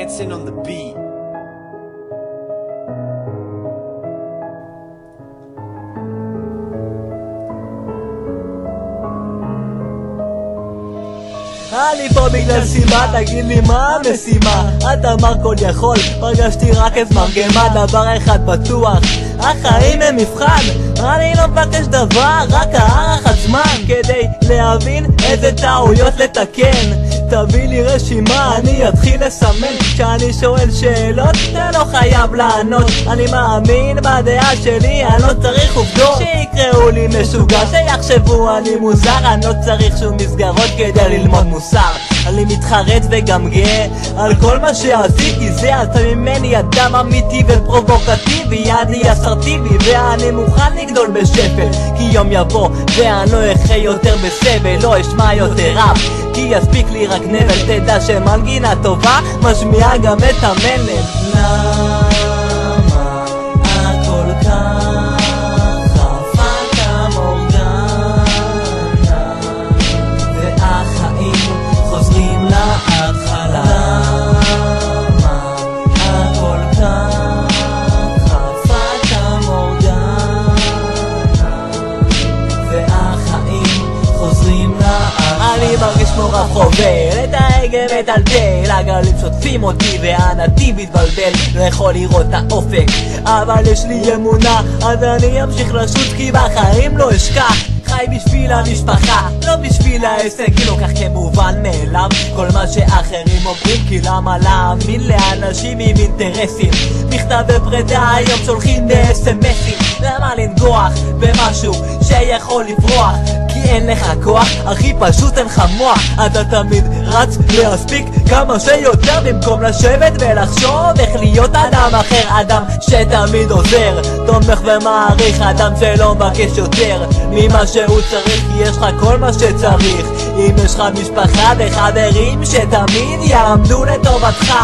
dancing on the beat. אני פה בגלל סיבה, תגיד לי מה המשימה? אתה אמר כל יכול, פגשתי רק את מרגמה. דבר אחד בטוח, החיים הם מבחן. אני לא מבקש דבר, רק הערכת זמן כדי להבין איזה טעויות לתקן. תביא לי רשימה, אני אתחיל לסמן. כשאני שואל שאלות, אתה לא חייב לענות. אני מאמין בדעה שלי, אני לא צריך עובדות. שיקראו לי משוגע, שיחשבו אני מוזר. אני לא צריך שום מסגרות כדי ללמוד מוסר. אני מתחרט וגם גאה על כל מה שעשיתי. זה עשה ממני אדם אמיתי ופרובוקטיבי. אני אסרטיבי ואני מוכן לגדול בשפל, כי יום יבוא ואני לא אחיה יותר בסבל. לא אשמע יותר רב, כי יספיק לי רק נבל. תדע שמנגינה טובה משמיעה גם את המלל. למה הכל ככה פאטה מורגנה, והחיים חוזרים להתחלה? למה הכל ככה פאטה מורגנה, והחיים חוזרים להתחלה? אני מרגיש כמו רב חובל, את ההגה מטלטל. הגלים שוטפים אותי והנתיב מתבלבל. לא יכול לראות את האופק, אבל יש לי אמונה, אז אני אמשיך לשוט, כי בחיים לא אשכח. חי בשביל המשפחה, לא בשביל העסק, כי לא כך כמובן מאליו כל מה שאחרים אומרים. כי למה להאמין לאנשים עם אינטרסים? מכתב בפרידה היום שולחים ב-SMSים. למה לנגוח במשהו שיכול לברוח? כי אין לך כוח, הכי פשוט אין לך מוח. אתה תמיד רץ להספיק כמה שיותר, במקום לשבת ולחשוב איך להיות אדם אחר. אדם שתמיד עוזר, תומך ומעריך, אדם שלא מבקש יותר ממה שהוא צריך, כי יש לך כל מה שצריך. אם יש לך משפחה וחברים שתמיד יעמדו לטובתך.